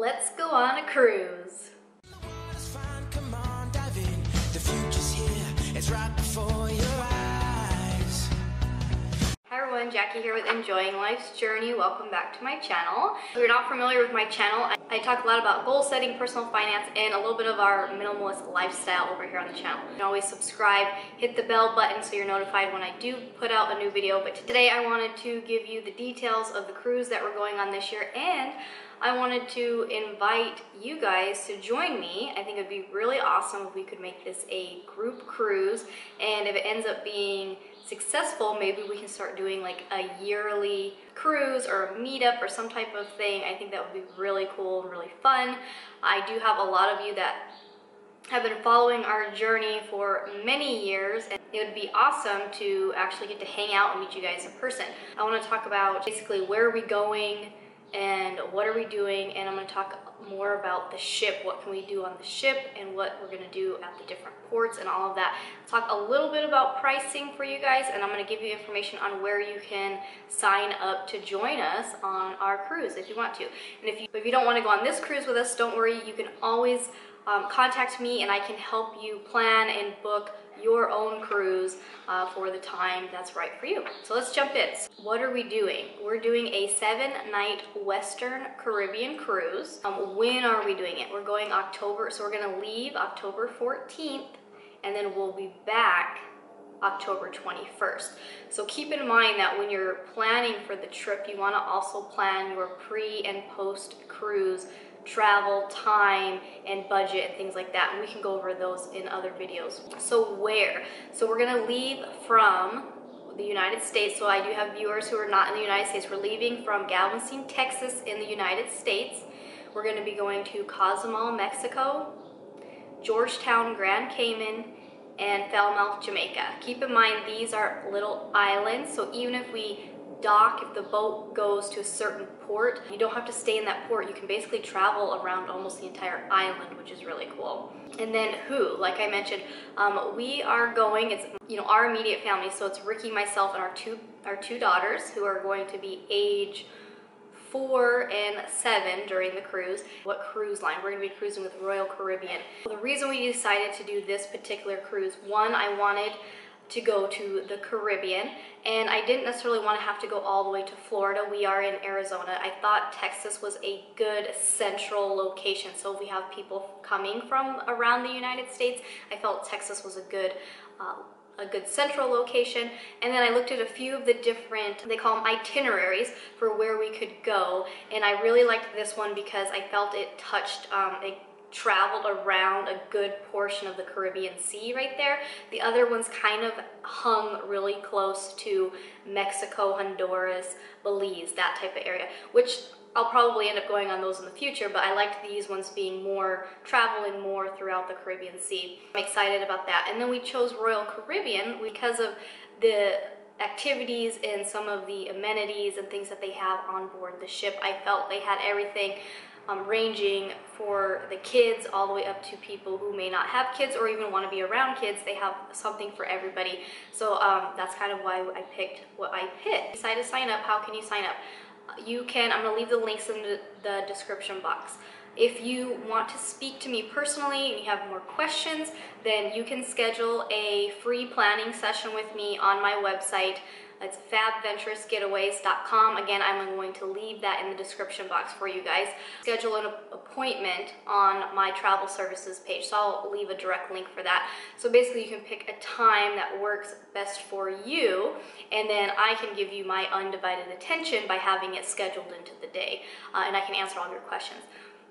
Let's go on a cruise. Hi everyone, Jackie here with Enjoying Life's Journey. Welcome back to my channel. If you're not familiar with my channel, I talk a lot about goal setting, personal finance, and a little bit of our minimalist lifestyle over here on the channel. You can always subscribe, hit the bell button so you're notified when I do put out a new video. But today I wanted to give you the details of the cruise that we're going on this year, and I wanted to invite you guys to join me. I think it'd be really awesome if we could make this a group cruise, and if it ends up being successful, maybe we can start doing like a yearly cruise or a meetup or some type of thing. I think that would be really cool and really fun. I do have a lot of you that have been following our journey for many years, and it would be awesome to actually get to hang out and meet you guys in person. I want to talk about basically where are we going and what are we doing, and I'm going to talk more about the ship, what can we do on the ship, and what we're going to do at the different ports and all of that. Talk a little bit about pricing for you guys, and I'm going to give you information on where you can sign up to join us on our cruise if you want to. And if you don't want to go on this cruise with us, don't worry, you can always contact me and I can help you plan and book your own cruise for the time that's right for you. So let's jump in. What are we doing? We're doing a 7-night Western Caribbean cruise. When are we doing it? We're going October, so we're gonna leave October 14th and then we'll be back October 21st. So keep in mind that when you're planning for the trip, you wanna also plan your pre and post cruise travel time and budget and things like that, and we can go over those in other videos. So where? So we're gonna leave from the United States. So I do have viewers who are not in the United States. We're leaving from Galveston, Texas in the United States. We're gonna be going to Cozumel, Mexico, Georgetown, Grand Cayman, and Falmouth, Jamaica. Keep in mind these are little islands, so even if we dock, if the boat goes to a certain port, you don't have to stay in that port. You can basically travel around almost the entire island, which is really cool. And then who, like I mentioned, we are going, it's our immediate family, so it's Ricky, myself, and our two daughters who are going to be age 4 and 7 during the cruise. What cruise line? We're going to be cruising with Royal Caribbean. The reason we decided to do this particular cruise, one, I wanted to go to the Caribbean, and I didn't necessarily want to have to go all the way to Florida. We are in Arizona. I thought Texas was a good central location, so if we have people coming from around the United States, I felt Texas was a good central location. And then I looked at a few of the different, they call them itineraries, for where we could go, and I really liked this one because I felt it touched it traveled around a good portion of the Caribbean Sea right there. The other ones kind of hung really close to Mexico, Honduras, Belize, that type of area, which I'll probably end up going on those in the future, but I liked these ones being more, traveling more throughout the Caribbean Sea. I'm excited about that. And then we chose Royal Caribbean because of the activities and some of the amenities and things that they have on board the ship. I felt they had everything, ranging for the kids all the way up to people who may not have kids or even want to be around kids. They have something for everybody. So that's kind of why I picked what I picked. Decide to sign up. How can you sign up? You can, I'm going to leave the links in the description box. If you want to speak to me personally and you have more questions, then you can schedule a free planning session with me on my website. It's fabventurousgetaways.com. Again, I'm going to leave that in the description box for you guys. Schedule an appointment on my travel services page, so I'll leave a direct link for that. So basically you can pick a time that works best for you, and then I can give you my undivided attention by having it scheduled into the day, and I can answer all your questions.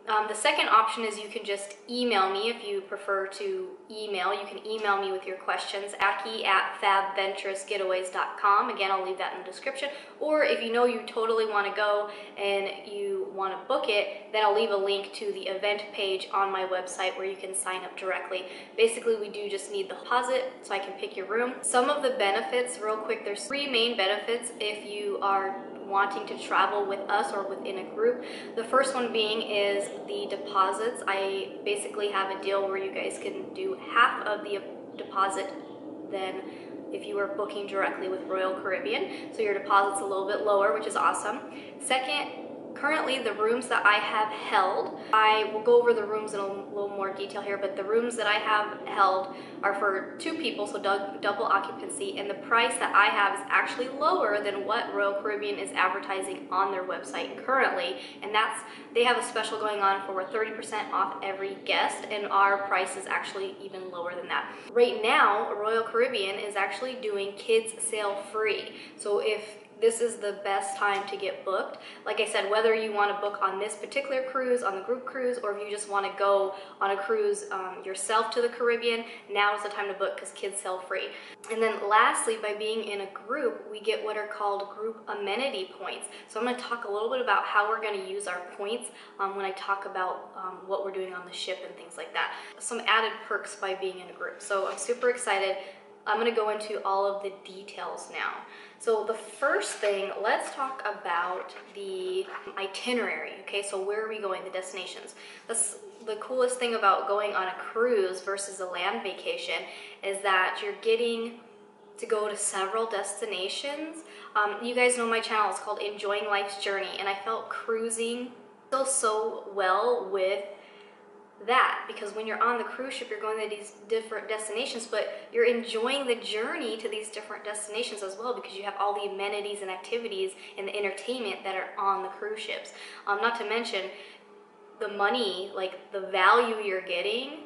The second option is you can just email me if you prefer to email. You can email me with your questions, Jackie@fabventurousgetaways.com. Again, I'll leave that in the description. Or if you know you totally want to go and you want to book it, then I'll leave a link to the event page on my website where you can sign up directly. Basically, we do just need the deposit so I can pick your room. Some of the benefits, real quick, there's 3 main benefits if you are wanting to travel with us or within a group. The first one being is the deposits. I basically have a deal where you guys can do half of the deposit than if you were booking directly with Royal Caribbean. So your deposit's a little bit lower, which is awesome. Second, currently the rooms that I have held, I will go over the rooms in a little more detail here, but the rooms that I have held are for 2 people, so double occupancy, and the price that I have is actually lower than what Royal Caribbean is advertising on their website currently, and they have a special going on for 30% off every guest, and our price is actually even lower than that. Right now, Royal Caribbean is actually doing kids sail free, so if this is the best time to get booked. Like I said, whether you want to book on this particular cruise, on the group cruise, or if you just want to go on a cruise yourself to the Caribbean, now is the time to book because kids sail free. And then lastly, by being in a group, we get what are called group amenity points. So I'm going to talk a little bit about how we're going to use our points when I talk about what we're doing on the ship and things like that. Some added perks by being in a group. So I'm super excited. I'm going to go into all of the details now. So the first thing, let's talk about the itinerary. Okay, so where are we going, the destinations? That's the coolest thing about going on a cruise versus a land vacation, is that you're getting to go to several destinations. You guys know my channel, it's called Enjoying Life's Journey, and I felt cruising so well with that, because when you're on the cruise ship, you're going to these different destinations, but you're enjoying the journey to these different destinations as well, because you have all the amenities and activities and the entertainment that are on the cruise ships. Not to mention the money, like the value you're getting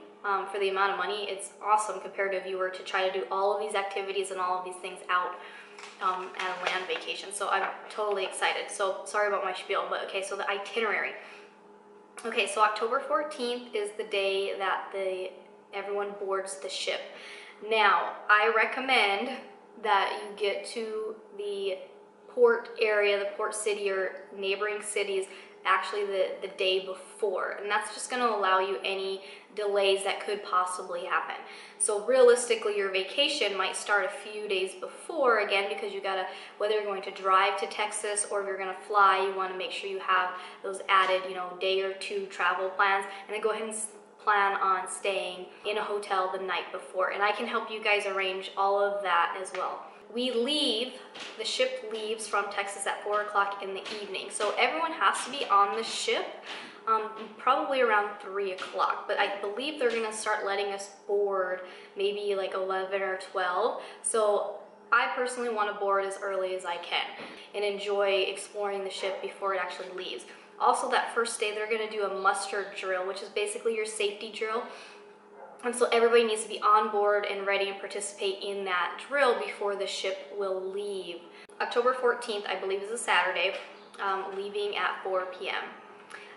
for the amount of money. It's awesome compared to if you were to try to do all of these activities and all of these things out at a land vacation. So I'm totally excited. So sorry about my spiel, but okay, so the itinerary. Okay, so October 14th is the day that everyone boards the ship. Now, I recommend that you get to the port area, the port city or neighboring cities, actually the day before, and that's just going to allow you any delays that could possibly happen. So realistically, your vacation might start a few days before, again, because you gotta, whether you're going to drive to Texas or if you're gonna fly, you want to make sure you have those added, day or 2 travel plans, and then go ahead and plan on staying in a hotel the night before, and I can help you guys arrange all of that as well. The ship leaves from Texas at 4 o'clock in the evening. So everyone has to be on the ship probably around 3 o'clock. But I believe they're gonna start letting us board maybe like 11 or 12. So I personally want to board as early as I can and enjoy exploring the ship before it actually leaves. Also, that first day, they're gonna do a muster drill, which is basically your safety drill. And so everybody needs to be on board and ready and participate in that drill before the ship will leave. October 14th, I believe, is a Saturday, leaving at 4 p.m.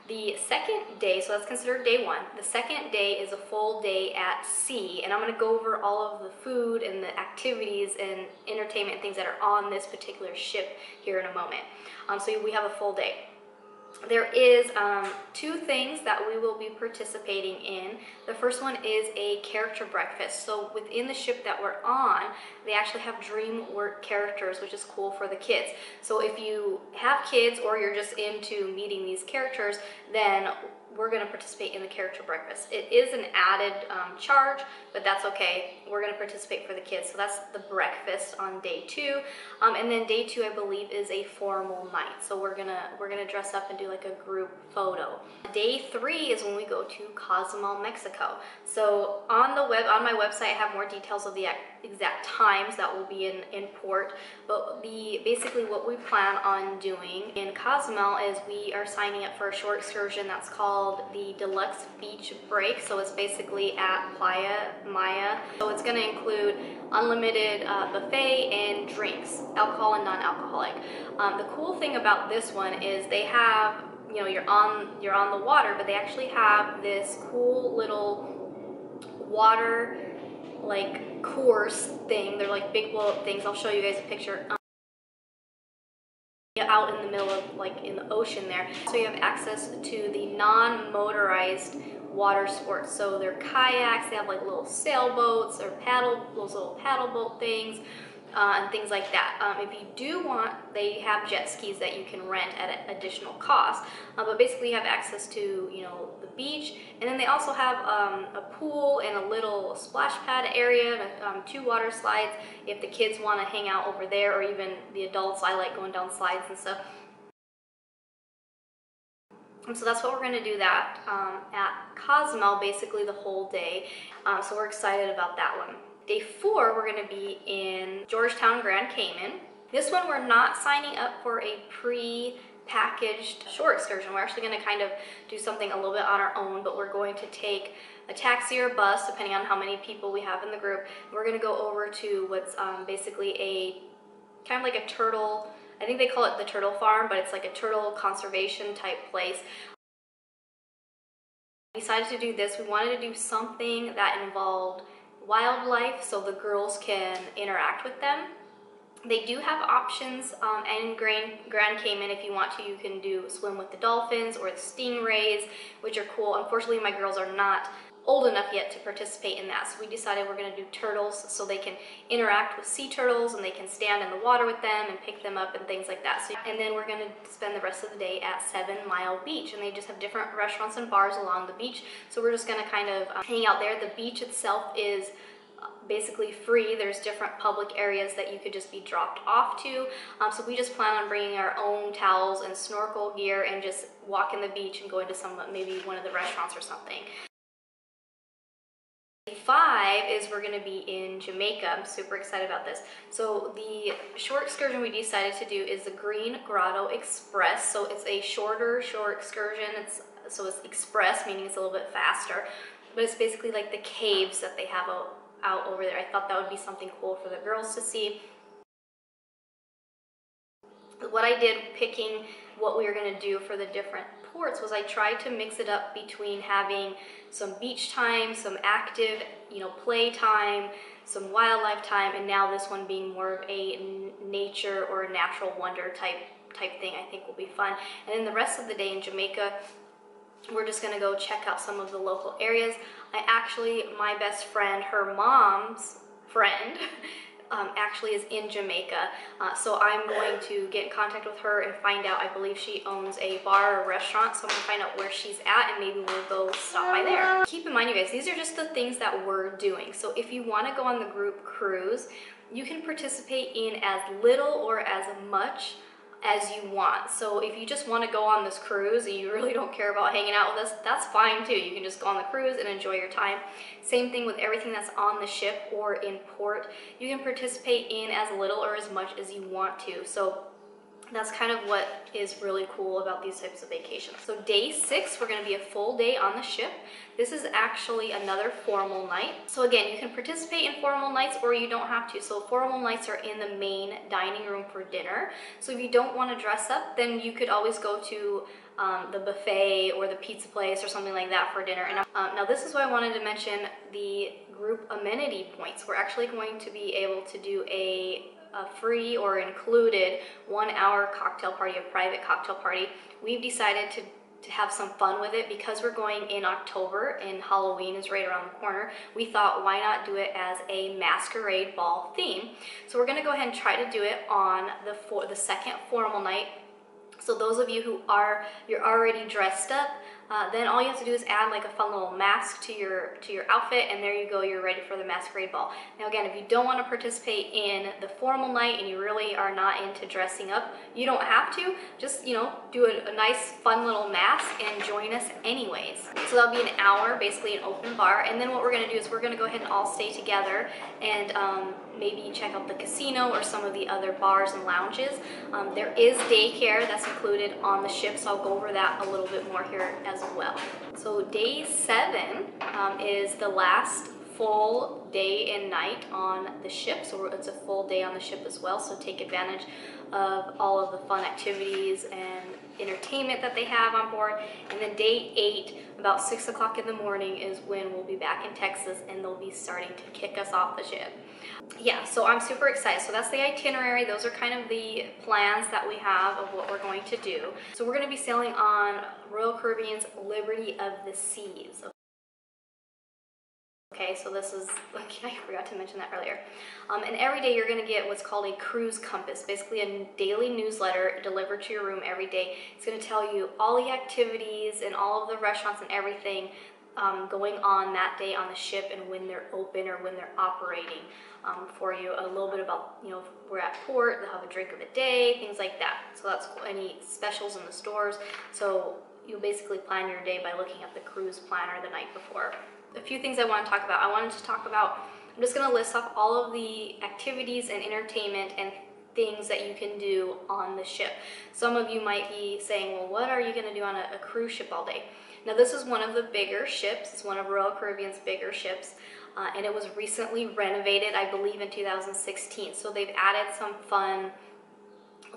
The second day, so that's considered day 1. The second day is a full day at sea, and I'm going to go over all of the food and the activities and entertainment things that are on this particular ship here in a moment. So we have a full day. There is 2 things that we will be participating in. The first one is a character breakfast. So within the ship that we're on, they actually have DreamWorks characters, which is cool for the kids. So if you have kids or you're just into meeting these characters, then we're going to participate in the character breakfast. It is an added charge, but that's okay. We're going to participate for the kids. So that's the breakfast on day 2, and then day 2, I believe, is a formal night. So we're gonna dress up and do like a group photo. Day 3 is when we go to Cozumel, Mexico. So on my website, I have more details of the exact times that will be in port. But basically what we plan on doing in Cozumel is we are signing up for a short excursion that's called the Deluxe Beach Break. So it's basically at Playa Maya. So it's going to include unlimited buffet and drinks, alcohol and non-alcoholic. The cool thing about this one is they have, you're on the water, but they actually have this cool little water like course thing. They're like big blow up things. I'll show you guys a picture. Out in the middle of in the ocean there, so you have access to the non-motorized water sports. So they're kayaks, they have like little sailboats or those little paddle boat things, and things like that. If you do want, they have jet skis that you can rent at an additional cost, but basically you have access to the beach, and then they also have a pool and a little splash pad area, and 2 water slides if the kids want to hang out over there, or even the adults. I like going down slides and stuff. So that's what we're going to do that at Cozumel, basically the whole day. So we're excited about that one. Day 4, we're going to be in Georgetown, Grand Cayman. This one, we're not signing up for a pre-packaged shore excursion. We're actually going to kind of do something a little bit on our own, but we're going to take a taxi or bus, depending on how many people we have in the group. We're going to go over to what's basically a kind of like a turtle, I think they call it the turtle farm, but it's like a turtle conservation type place. We decided to do this. We wanted to do something that involved wildlife so the girls can interact with them. They do have options in Grand Cayman. If you want to, you can swim with the dolphins or the stingrays, which are cool. Unfortunately, my girls are not old enough yet to participate in that, so we decided we're going to do turtles so they can interact with sea turtles and they can stand in the water with them and pick them up and things like that. And then we're going to spend the rest of the day at 7 Mile Beach, and they just have different restaurants and bars along the beach, so we're just going to kind of hang out there. The beach itself is basically free. There's different public areas that you could just be dropped off to. So we just plan on bringing our own towels and snorkel gear and just walk in the beach and go into maybe one of the restaurants or something. 5 is we're going to be in Jamaica. I'm super excited about this. So the short excursion we decided to do is the Green Grotto Express. So it's a short excursion. So it's express, meaning it's a little bit faster, but it's basically like the caves that they have out over there. I thought that would be something cool for the girls to see. What I did picking what we were going to do for the different ports was I tried to mix it up between having some beach time, some active, play time, some wildlife time, and now this one being more of a nature or a natural wonder type thing. I think will be fun. And then the rest of the day in Jamaica, we're just gonna go check out some of the local areas. My best friend, her mom's friend, actually is in Jamaica. So I'm going to get in contact with her and find out. I believe she owns a bar or restaurant, so I'm gonna find out where she's at and maybe we'll go stop by there. Keep in mind, you guys, these are just the things that we're doing. So if you wanna go on the group cruise, you can participate in as little or as much as you want. So if you just want to go on this cruise and you really don't care about hanging out with us, that's fine too. You can just go on the cruise and enjoy your time. Same thing with everything that's on the ship or in port. You can participate in as little or as much as you want to. So that's kind of what is really cool about these types of vacations. So day 6, we're going to be a full day on the ship. This is actually another formal night. So again, you can participate in formal nights or you don't have to. So formal nights are in the main dining room for dinner. So if you don't want to dress up, then you could always go to the buffet or the pizza place or something like that for dinner. And now this is why I wanted to mention the group amenity points. We're actually going to be able to do a free or included 1-hour cocktail party, a private cocktail party. We've decided to have some fun with it because we're going in October and Halloween is right around the corner. We thought, why not do it as a masquerade ball theme? So we're gonna go ahead and try to do it on the second formal night. So those of you who you're already dressed up, then all you have to do is add like a fun little mask to your outfit, and there you go, you're ready for the masquerade ball. Now again, if you don't want to participate in the formal night and you really are not into dressing up, you don't have to. Just, do a nice fun little mask and join us anyways. So that'll be an hour, basically an open bar, and then what we're going to do is we're going to go ahead and all stay together and maybe check out the casino or some of the other bars and lounges. There is daycare that's included on the ship, so I'll go over that a little bit more here as well. So day 7 is the last full day and night on the ship, so it's a full day on the ship as well, so take advantage of all of the fun activities and entertainment that they have on board. And then day 8, about 6 o'clock in the morning, is when we'll be back in Texas and they'll be starting to kick us off the ship. Yeah, so I'm super excited. So that's the itinerary. Those are kind of the plans that we have of what we're going to do. So we're going to be sailing on Royal Caribbean's Liberty of the Seas. Okay, so this is, I forgot to mention that earlier. And every day you're going to get what's called a cruise compass, basically a daily newsletter delivered to your room every day. It's going to tell you all the activities and all of the restaurants and everything going on that day on the ship and when they're open or when they're operating for you. A little bit about, if we're at port, they'll have a drink of the day, things like that. So that's cool. Any specials in the stores. So you'll basically plan your day by looking at the cruise planner the night before. A few things I want to talk about. I wanted to talk about, I'm just going to list off all of the activities and entertainment and things that you can do on the ship. Some of you might be saying, well, what are you going to do on a cruise ship all day? Now, this is one of the bigger ships. It's one of Royal Caribbean's bigger ships, and it was recently renovated, I believe, in 2016. So they've added some fun,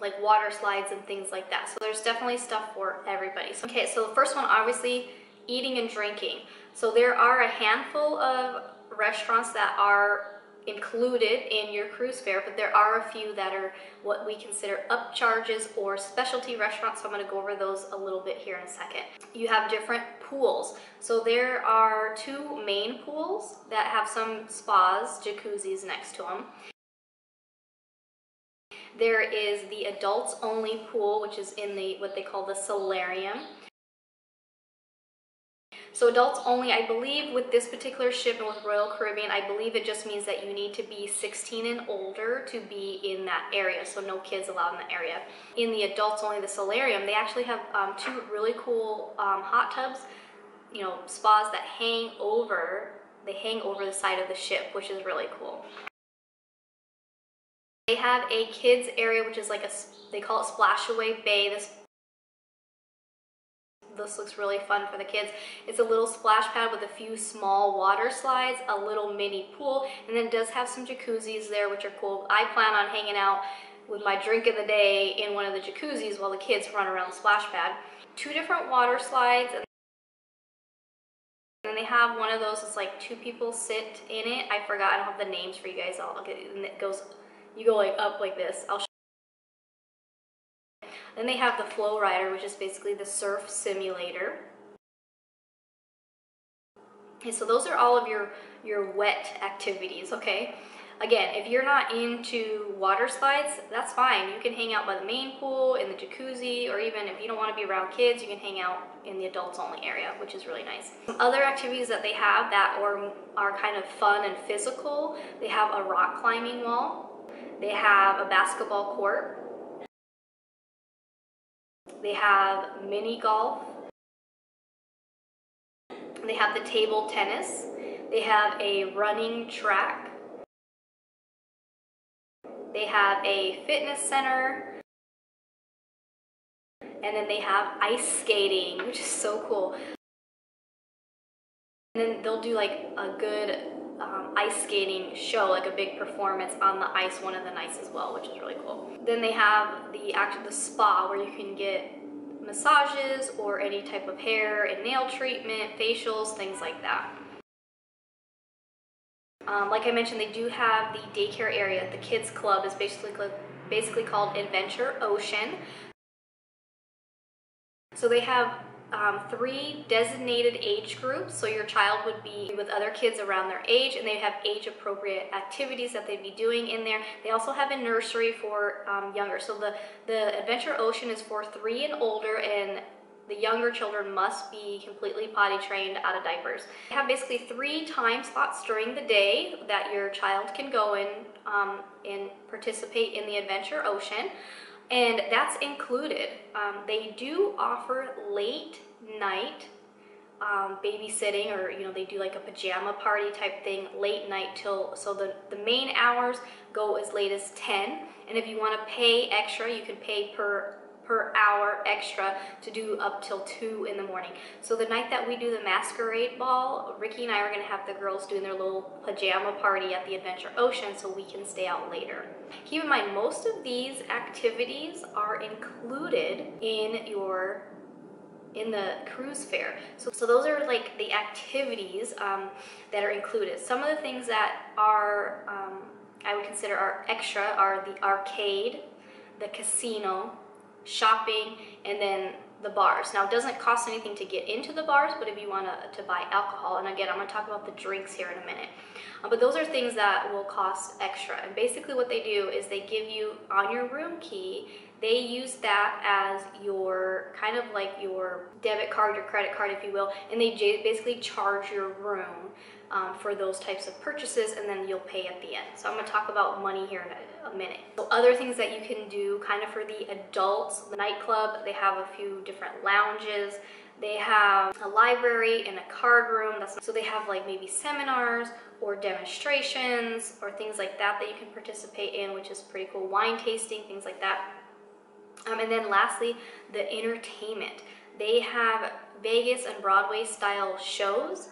like water slides and things like that. So there's definitely stuff for everybody. So, okay, so the first one, obviously, eating and drinking. So there are a handful of restaurants that are included in your cruise fare, but there are a few that are what we consider upcharges or specialty restaurants. So I'm going to go over those a little bit here in a second. You have different pools. So there are 2 main pools that have some spas, jacuzzis next to them. There is the adults only pool, which is in the what they call the solarium. So adults only, I believe with this particular ship and with Royal Caribbean, I believe it just means that you need to be 16 and older to be in that area. So no kids allowed in the area. In the adults only, the solarium, they actually have 2 really cool hot tubs, you know, spas that hang over the side of the ship, which is really cool. They have a kids area, which is like they call it Splashaway Bay. This looks really fun for the kids. It's a little splash pad with a few small water slides, a little mini pool, and then it does have some jacuzzis there, which are cool. I plan on hanging out with my drink of the day in one of the jacuzzis while the kids run around the splash pad. 2 different water slides, and then they have one of those that's like 2 people sit in it. I forgot, I don't have the names for you guys. I'll get it, and it goes, you go like up like this. Then they have the Flow Rider, which is basically the surf simulator. Okay, so those are all of your wet activities, okay? Again, if you're not into water slides, that's fine. You can hang out by the main pool, in the jacuzzi, or even if you don't want to be around kids, you can hang out in the adults only area, which is really nice. Some other activities that they have that are kind of fun and physical, they have a rock climbing wall, they have a basketball court, they have mini golf, they have the table tennis, they have a running track, they have a fitness center, and then they have ice skating, which is so cool. And then they'll do like a good ice skating show, like a big performance on the ice one of the nights as well, which is really cool. Then they have the spa where you can get massages or any type of hair and nail treatment, facials, things like that. Like I mentioned, they do have the daycare area. The kids club is basically called Adventure Ocean. So they have 3 designated age groups, so your child would be with other kids around their age, and they have age-appropriate activities that they'd be doing in there. They also have a nursery for younger. So the Adventure Ocean is for 3 and older, and the younger children must be completely potty trained out of diapers. They have basically 3 time slots during the day that your child can go in and participate in the Adventure Ocean. And that's included. They do offer late night babysitting, or they do like a pajama party type thing late night so the main hours go as late as 10. And if you want to pay extra, you can pay per hour extra to do up till 2 in the morning. So the night that we do the masquerade ball, Ricky and I are going to have the girls doing their little pajama party at the Adventure Ocean so we can stay out later. Keep in mind, most of these activities are included in the cruise fare. So those are like the activities that are included. Some of the things that are I would consider are extra are the arcade, the casino, shopping, and then the bars. Now, it doesn't cost anything to get into the bars, but if you want to buy alcohol, and again, I'm going to talk about the drinks here in a minute, but those are things that will cost extra. And basically what they do is they give you, on your room key, they use that as your kind of like your debit card, your credit card, if you will, and they basically charge your room for those types of purchases, and then you'll pay at the end. So I'm going to talk about money here in a minute. So other things that you can do kind of for the adults, the nightclub, they have a few different lounges. They have a library and a card room. So they have like maybe seminars or demonstrations or things like that that you can participate in, which is pretty cool. Wine tasting, things like that. And then lastly, the entertainment. They have Vegas and Broadway style shows.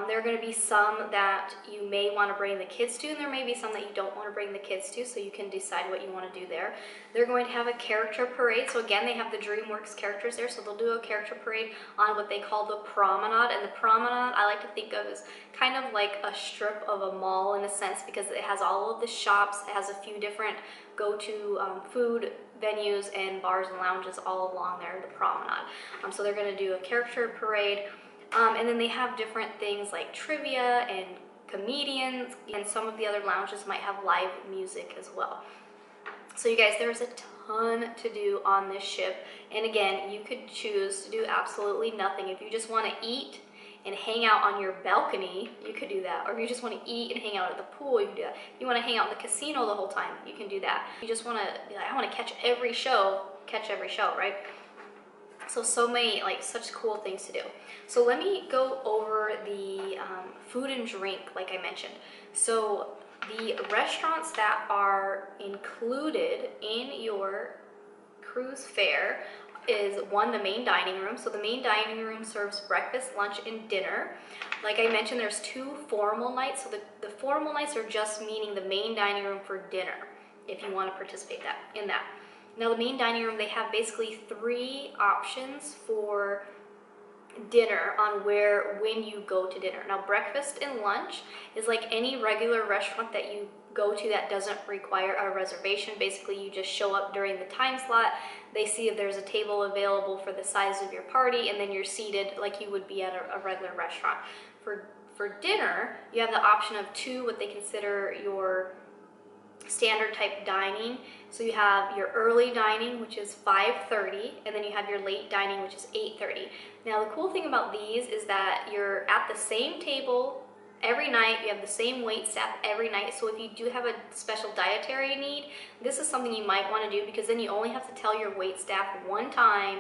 There are going to be some that you may want to bring the kids to, and there may be some that you don't want to bring the kids to, so you can decide what you want to do there. They're going to have a character parade. So again, they have the DreamWorks characters there, so they'll do a character parade on what they call the Promenade. And the Promenade, I like to think of as kind of like a strip of a mall in a sense, because it has all of the shops. It has a few different go-to food venues and bars and lounges all along there, the Promenade. So they're going to do a character parade. And then they have different things like trivia and comedians, and some of the other lounges might have live music as well. So you guys, there's a ton to do on this ship. And again, you could choose to do absolutely nothing. If you just want to eat and hang out on your balcony, you could do that. Or if you just want to eat and hang out at the pool, you can do that. If you want to hang out in the casino the whole time, you can do that. You just want to be like, I want to catch every show, right? So many, like, such cool things to do. So let me go over the food and drink, like I mentioned. So the restaurants that are included in your cruise fare is one, the main dining room. So the main dining room serves breakfast, lunch, and dinner. Like I mentioned, there's 2 formal nights. So the formal nights are just meaning the main dining room for dinner, if you want to participate in that. Now the main dining room, they have basically 3 options for dinner on when you go to dinner. Now breakfast and lunch is like any regular restaurant that you go to that doesn't require a reservation. Basically you just show up during the time slot, they see if there's a table available for the size of your party, and then you're seated like you would be at a regular restaurant. For dinner, you have the option of 2, what they consider your standard type dining. So you have your early dining, which is 5:30, and then you have your late dining, which is 8:30. Now the cool thing about these is that you're at the same table every night. You have the same wait staff every night. So if you do have a special dietary need, this is something you might want to do, because then you only have to tell your wait staff one time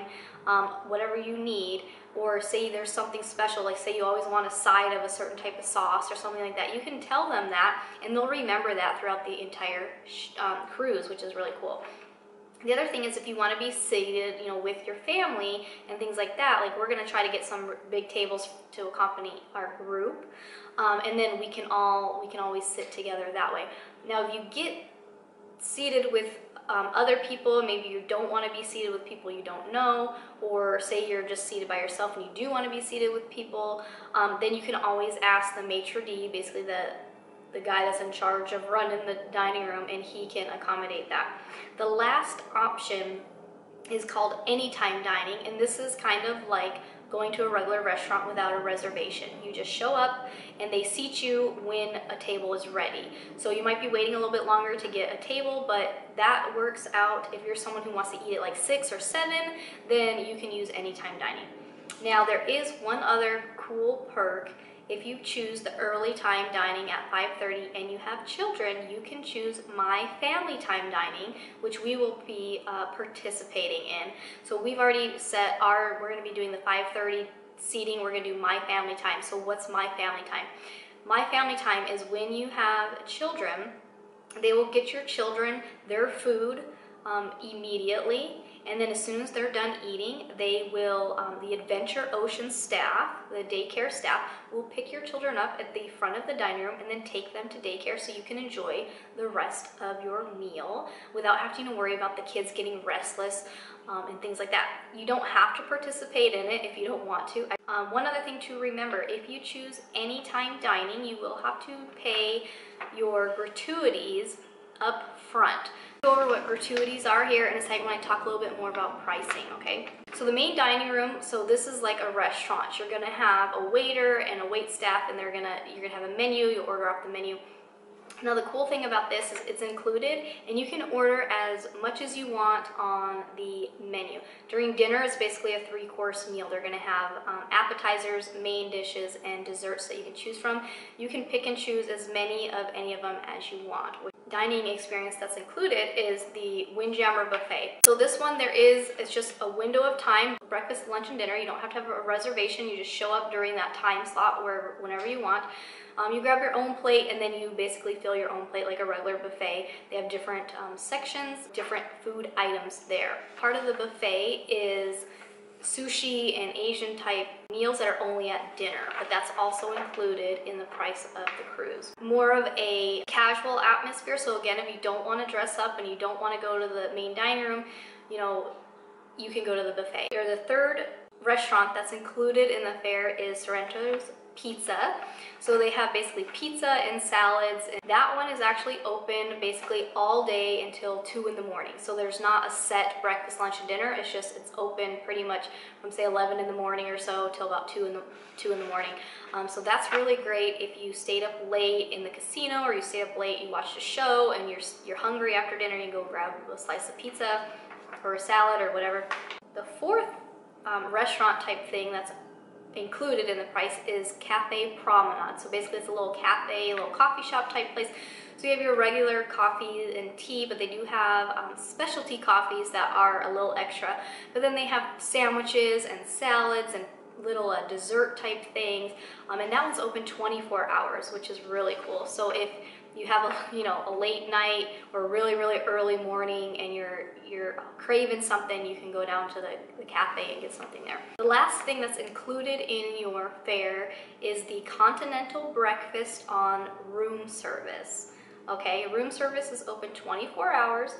whatever you need. Or say there's something special, like say you always want a side of a certain type of sauce or something like that. You can tell them that, and they'll remember that throughout the entire cruise, which is really cool. The other thing is, if you want to be seated, with your family and things like that, like we're going to try to get some big tables to accompany our group, and then we can always sit together that way. Now, if you get seated with other people, maybe you don't want to be seated with people you don't know, or say you're just seated by yourself and you do want to be seated with people, then you can always ask the maitre d', basically the guy that's in charge of running the dining room, and he can accommodate that. The last option is called anytime dining, and this is kind of like going to a regular restaurant without a reservation. You just show up and they seat you when a table is ready. So you might be waiting a little bit longer to get a table, but that works out. If you're someone who wants to eat at like 6 or 7, then you can use anytime dining. Now there is one other cool perk. If you choose the early time dining at 5:30 and you have children, you can choose my family time dining, which we will be participating in. So we've already set we're going to be doing the 5:30 seating. We're going to do my family time. So what's my family time? My family time is when you have children, they will get your children their food immediately. And then as soon as they're done eating, they will, the Adventure Ocean staff, the daycare staff, will pick your children up at the front of the dining room and then take them to daycare so you can enjoy the rest of your meal without having to worry about the kids getting restless and things like that. You don't have to participate in it if you don't want to. One other thing to remember, if you choose anytime dining, you will have to pay your gratuities up front. Go over what gratuities are here in a second when I talk a little bit more about pricing, okay? So the main dining room, so this is like a restaurant. You're gonna have a waiter and a wait staff, and you're gonna have a menu. You'll order off the menu. Now the cool thing about this is it's included and you can order as much as you want on the menu. During dinner, it's basically a 3-course meal. They're gonna have appetizers, main dishes, and desserts that you can choose from. You can pick and choose as many of any of them as you want. Dining experience that's included is the Windjammer Buffet. So this one it's just a window of time, breakfast, lunch, and dinner. You don't have to have a reservation. You just show up during that time slot whenever you want. You grab your own plate and then you basically fill your own plate like a regular buffet. They have different sections, different food items there. Part of the buffet is sushi and Asian type meals that are only at dinner, but that's also included in the price of the cruise. More of a casual atmosphere, so again, if you don't want to dress up and you don't want to go to the main dining room, you know, you can go to the buffet. Or the third restaurant that's included in the fare is Sorrento's Pizza. So they have basically pizza and salads, and that one is actually open basically all day until 2 in the morning. So there's not a set breakfast, lunch, and dinner. It's open pretty much from say 11 in the morning or so till about 2 in the morning. So that's really great if you stayed up late in the casino, or you stayed up late, you watched a show, and you're hungry after dinner. You go grab a slice of pizza or a salad or whatever. The fourth restaurant type thing that's included in the price is Cafe Promenade. So basically it's a little cafe, a little coffee shop type place. So you have your regular coffee and tea, but they do have specialty coffees that are a little extra. But then they have sandwiches and salads and little dessert type things, and that one's open 24 hours, which is really cool. So if you have a late night or really early morning and you're craving something, you can go down to the cafe and get something there. The last thing that's included in your fare is the continental breakfast on room service. Okay, room service is open 24 hours,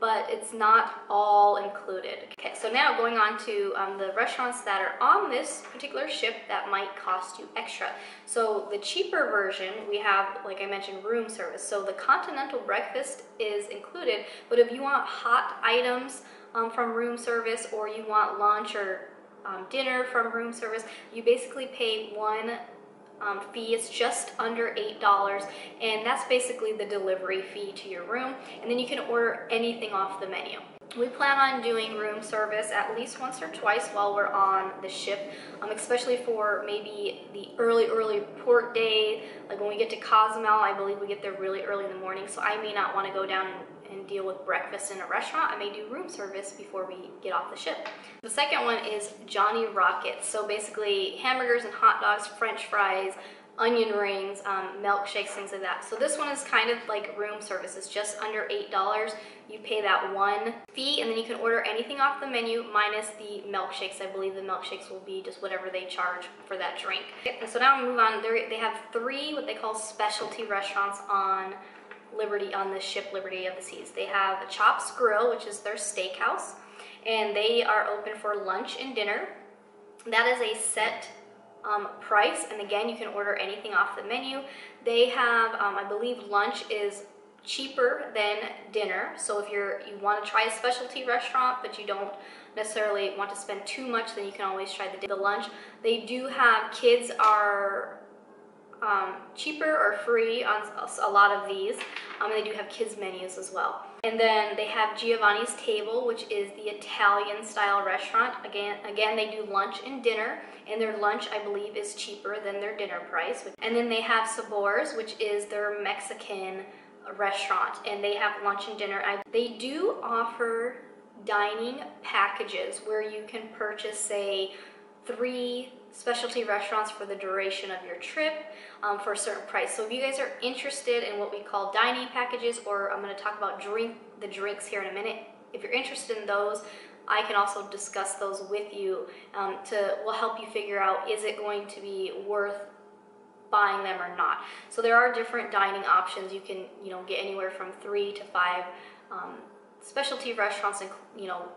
but it's not all included. Okay, so now going on to the restaurants that are on this particular ship that might cost you extra. So the cheaper version, we have, like I mentioned, room service. So the continental breakfast is included, but if you want hot items from room service, or you want lunch or dinner from room service, you basically pay one fee. It's just under $8, and that's basically the delivery fee to your room, and then you can order anything off the menu. We plan on doing room service at least once or twice while we're on the ship, especially for maybe the early port day, like when we get to Cozumel. I believe we get there really early in the morning, so I may not want to go down and deal with breakfast in a restaurant. I may do room service before we get off the ship. The second one is Johnny Rockets. So basically hamburgers and hot dogs, french fries, onion rings, milkshakes, things like that. So this one is kind of like room service. It's just under $8. You pay that one fee, and then you can order anything off the menu minus the milkshakes. I believe the milkshakes will be just whatever they charge for that drink. And so now we move on. They have 3 what they call specialty restaurants on Liberty, on the ship Liberty of the Seas. They have Chops Grill, which is their steakhouse, and they are open for lunch and dinner. That is a set price, and again, you can order anything off the menu. They have, I believe lunch is cheaper than dinner, so if you want to try a specialty restaurant but you don't necessarily want to spend too much, then you can always try the lunch. They do have kids are cheaper or free on a lot of these, and they do have kids menus as well. And then they have Giovanni's Table, which is the Italian style restaurant. Again, they do lunch and dinner, and their lunch, I believe, is cheaper than their dinner price. And then they have Sabores, which is their Mexican restaurant, and they have lunch and dinner. They do offer dining packages where you can purchase, say, 3 specialty restaurants for the duration of your trip for a certain price. So if you guys are interested in what we call dining packages, or I'm going to talk about the drinks here in a minute, if you're interested in those, I can also discuss those with you. Will help you figure out, is it going to be worth buying them or not. So there are different dining options. You can get anywhere from 3 to 5 specialty restaurants,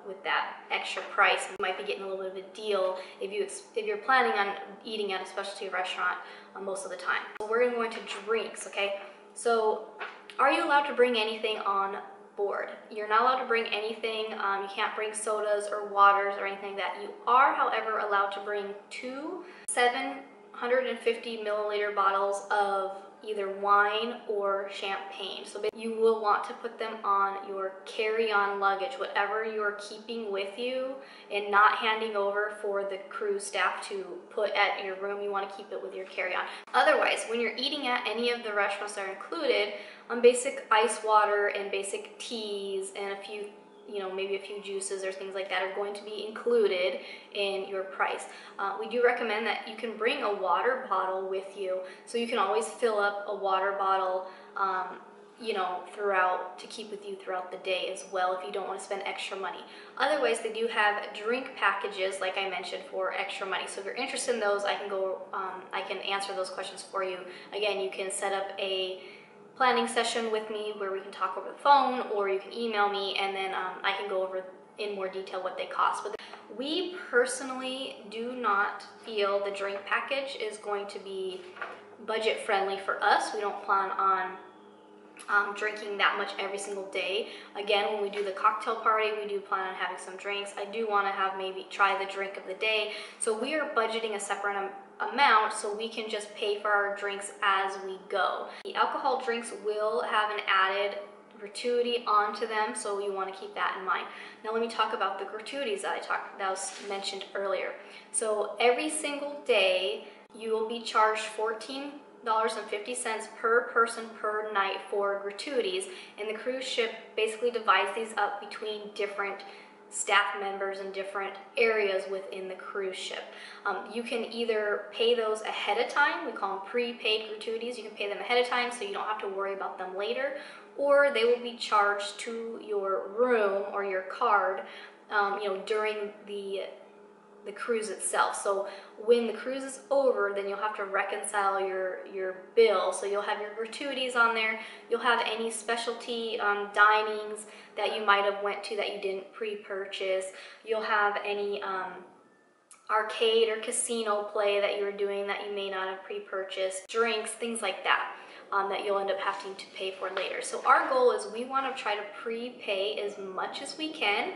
with that extra price. You might be getting a little bit of a deal if you're planning on eating at a specialty restaurant most of the time. So we're going to drinks, okay? So are you allowed to bring anything on board? You're not allowed to bring anything. You can't bring sodas or waters or anything like that. You are, however, allowed to bring 2 750 milliliter bottles of either wine or champagne. So you will want to put them on your carry-on luggage, whatever you're keeping with you, and not handing over for the cruise staff to put at your room. You want to keep it with your carry-on. Otherwise, when you're eating at any of the restaurants that are included, basic ice water and basic teas and a few, maybe a few juices or things like that are going to be included in your price. We do recommend that you can bring a water bottle with you, so you can always fill up a water bottle, throughout, to keep with you throughout the day as well, if you don't want to spend extra money. Otherwise, they do have drink packages, like I mentioned, for extra money. So if you're interested in those, I can answer those questions for you. Again, you can set up a planning session with me where we can talk over the phone, or you can email me, and then I can go over in more detail what they cost. But we personally do not feel the drink package is going to be budget friendly for us. We don't plan on drinking that much every single day. Again, when we do the cocktail party, we do plan on having some drinks. I do want to have maybe try the drink of the day. So we are budgeting a separate amount so we can just pay for our drinks as we go. The alcohol drinks will have an added gratuity onto them, so you want to keep that in mind. Now let me talk about the gratuities that was mentioned earlier. So every single day you will be charged $14.50 per person per night for gratuities, and the cruise ship basically divides these up between different staff members in different areas within the cruise ship. You can either pay those ahead of time. We call them prepaid gratuities. You can pay them ahead of time so you don't have to worry about them later, or they will be charged to your room or your card during the cruise itself. So when the cruise is over, then you'll have to reconcile your bill. So you'll have your gratuities on there. You'll have any specialty dinings that you might have went to that you didn't pre-purchase. You'll have any arcade or casino play that you were doing that you may not have pre-purchased, drinks, things like that. That you'll end up having to pay for later. So our goal is we want to try to prepay as much as we can,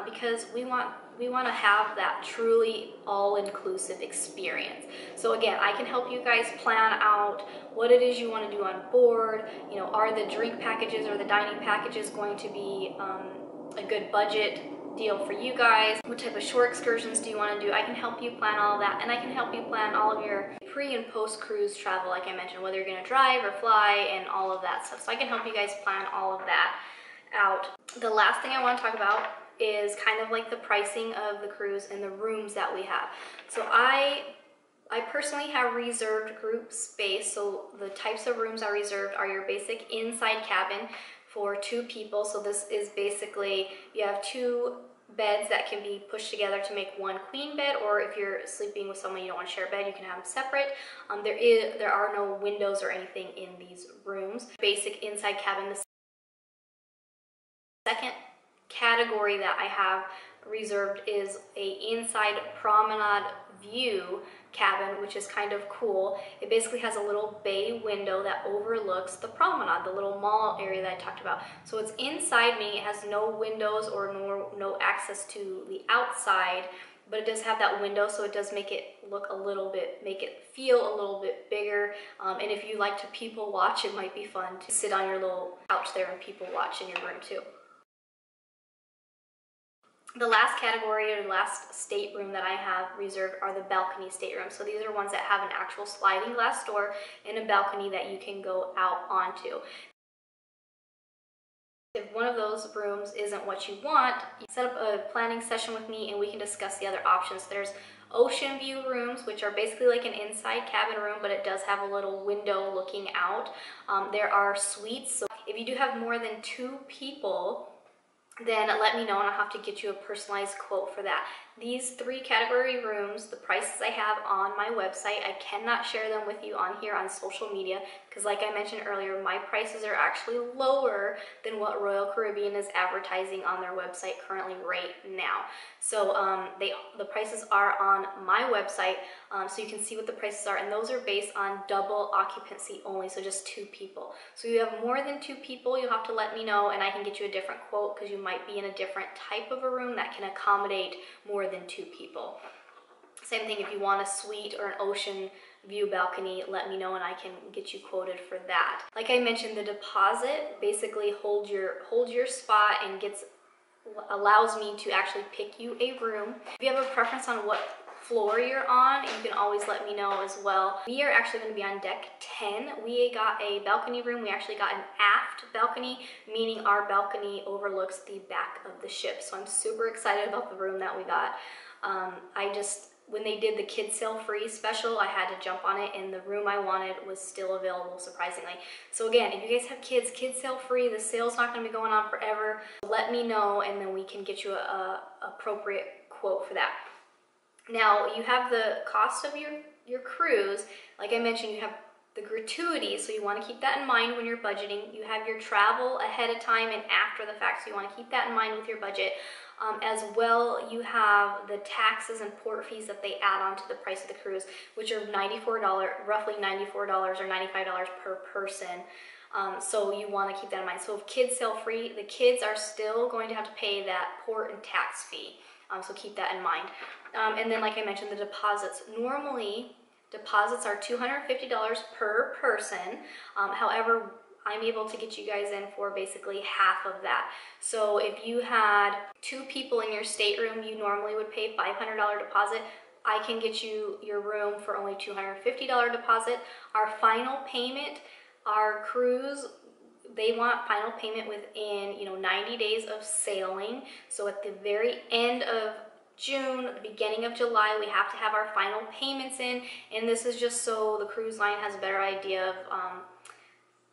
because we want to have that truly all-inclusive experience. So again, I can help you guys plan out what it is you want to do on board. Are the drink packages or the dining packages going to be a good budget deal for you guys? What type of shore excursions do you want to do? I can help you plan all of that, and I can help you plan all of your pre and post cruise travel, like I mentioned, whether you're going to drive or fly and all of that stuff. So I can help you guys plan all of that out. The last thing I want to talk about is kind of like the pricing of the cruise and the rooms that we have. So I personally have reserved group space. So the types of rooms I reserved are your basic inside cabin for 2 people. So this is basically, you have 2 beds that can be pushed together to make 1 queen bed, or if you're sleeping with someone you don't want to share a bed, you can have them separate. There are no windows or anything in these rooms. Basic inside cabin. The second category that I have reserved is a inside promenade view cabin, which is kind of cool. It basically has a little bay window that overlooks the promenade, the little mall area that I talked about. So it's inside me. It has no windows or no access to the outside, but it does have that window, so it does make it look a little bit, make it feel a little bit bigger. And if you like to people watch, it might be fun to sit on your little couch there and people watch in your room too. The last category, or the last stateroom that I have reserved, are the balcony staterooms. So these are ones that have an actual sliding glass door and a balcony that you can go out onto. If one of those rooms isn't what you want, you set up a planning session with me and we can discuss the other options. There's ocean view rooms, which are basically like an inside cabin room, but it does have a little window looking out. There are suites. So if you do have more than 2 people, then let me know and I'll have to get you a personalized quote for that. These 3 category rooms, the prices I have on my website, I cannot share them with you on here on social media because, like I mentioned earlier, my prices are actually lower than what Royal Caribbean is advertising on their website currently right now. So the prices are on my website, so you can see what the prices are, and those are based on double occupancy only, so just 2 people. So you have more than 2 people, you'll have to let me know and I can get you a different quote because you might be in a different type of a room that can accommodate more than 2 people. Same thing if you want a suite or an ocean view balcony, let me know and I can get you quoted for that. Like I mentioned, the deposit basically holds your spot and allows me to actually pick you a room. If you have a preference on what floor you're on, you can always let me know as well. We are actually going to be on deck 10. We got a balcony room. We actually got an aft balcony, meaning our balcony overlooks the back of the ship. So I'm super excited about the room that we got. When they did the kids sale free special, I had to jump on it, and the room I wanted was still available, surprisingly. So again, if you guys have kids sale free, the sale's not going to be going on forever. Let me know, and then we can get you a appropriate quote for that. Now, you have the cost of your cruise. Like I mentioned, you have the gratuity, so you want to keep that in mind when you're budgeting. You have your travel ahead of time and after the fact, so you want to keep that in mind with your budget. As well, you have the taxes and port fees that they add on to the price of the cruise, which are roughly $94 or $95 per person. So you want to keep that in mind. So if kids sale free, the kids are still going to have to pay that port and tax fee. So keep that in mind. And then, like I mentioned, the deposits. Normally, deposits are $250 per person. However, I'm able to get you guys in for basically half of that. So if you had 2 people in your stateroom, you normally would pay $500 deposit. I can get you your room for only $250 deposit. Our final payment, our cruise, they want final payment within 90 days of sailing. So at the very end of June, the beginning of July, we have to have our final payments in, and this is just so the cruise line has a better idea of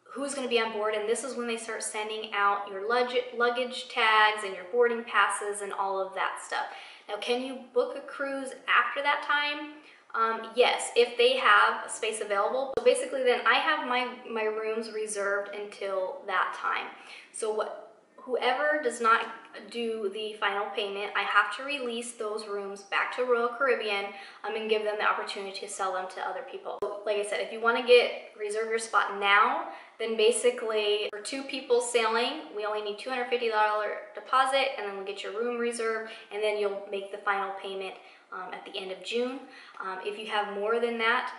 who's going to be on board, and this is when they start sending out your luggage tags and your boarding passes and all of that stuff. Now, can you book a cruise after that time? Yes, if they have space available. So basically then I have my rooms reserved until that time. So whoever does not do the final payment, I have to release those rooms back to Royal Caribbean and give them the opportunity to sell them to other people. Like I said, if you want to reserve your spot now, then basically for 2 people sailing, we only need $250 deposit, and then we'll get your room reserved, and then you'll make the final payment at the end of June. If you have more than that,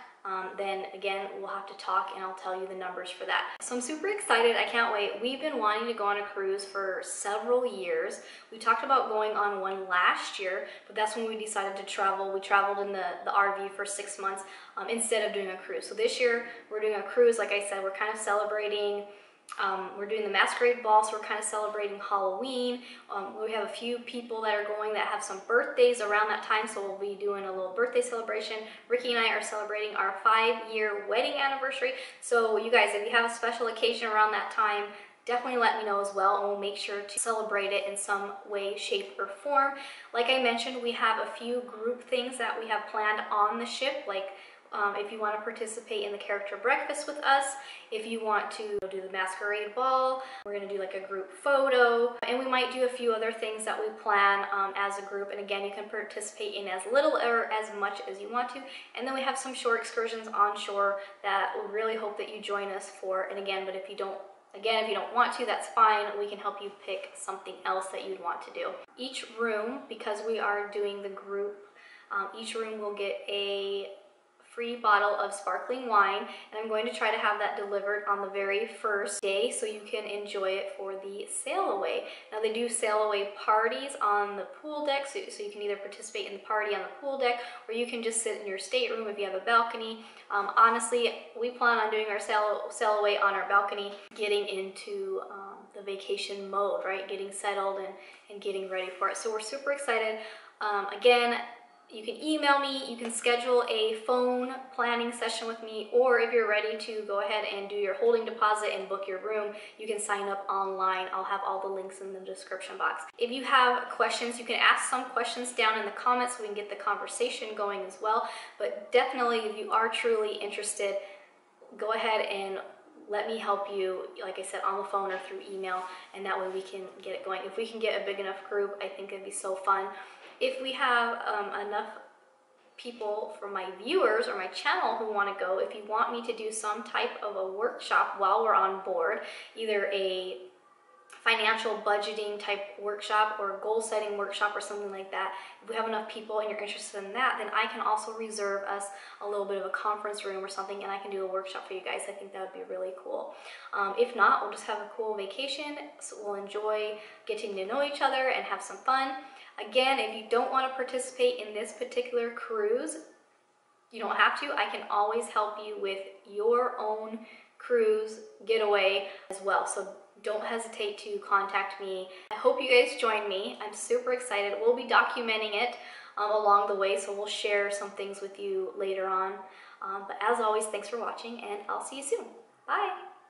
then again, we'll have to talk and I'll tell you the numbers for that. So I'm super excited. I can't wait. We've been wanting to go on a cruise for several years. We talked about going on one last year, but that's when we decided to travel. We traveled in the RV for 6 months instead of doing a cruise. So this year we're doing a cruise. Like I said, we're kind of celebrating. We're doing the masquerade ball, so we're kind of celebrating Halloween. We have a few people that are going that have some birthdays around that time, so we'll be doing a little birthday celebration. Ricky and I are celebrating our 5-year wedding anniversary. So you guys, if you have a special occasion around that time, definitely let me know as well, and we'll make sure to celebrate it in some way, shape, or form. Like I mentioned, we have a few group things that we have planned on the ship, like if you want to participate in the character breakfast with us, if you want to do the masquerade ball, we're going to do like a group photo, and we might do a few other things that we plan as a group. And again, you can participate in as little or as much as you want to. And then we have some shore excursions on shore that we really hope that you join us for. And again, but if you don't want to, that's fine. We can help you pick something else that you'd want to do. Each room, because we are doing the group, each room will get a free bottle of sparkling wine, and I'm going to try to have that delivered on the very first day so you can enjoy it for the sail away. Now they do sail away parties on the pool deck, so you can either participate in the party on the pool deck, or you can just sit in your stateroom if you have a balcony. Honestly, we plan on doing our sail away on our balcony, getting into the vacation mode, right? Getting settled and getting ready for it. So we're super excited. Again, you can email me, you can schedule a phone planning session with me, or if you're ready to go ahead and do your holding deposit and book your room, you can sign up online. I'll have all the links in the description box. If you have questions, you can ask some questions down in the comments so we can get the conversation going as well. But definitely, if you are truly interested, go ahead and let me help you, like I said, on the phone or through email, and that way we can get it going. If we can get a big enough group, I think it'd be so fun. If we have enough people from my viewers or my channel who want to go, if you want me to do some type of a workshop while we're on board, either a financial budgeting type workshop or goal setting workshop or something like that, if we have enough people and you're interested in that, then I can also reserve us a little bit of a conference room or something, and I can do a workshop for you guys. I think that would be really cool. If not, we'll just have a cool vacation. So we'll enjoy getting to know each other and have some fun. Again, if you don't want to participate in this particular cruise, you don't have to. I can always help you with your own cruise getaway as well. So don't hesitate to contact me. I hope you guys join me. I'm super excited. We'll be documenting it along the way, so we'll share some things with you later on. But as always, thanks for watching, and I'll see you soon. Bye.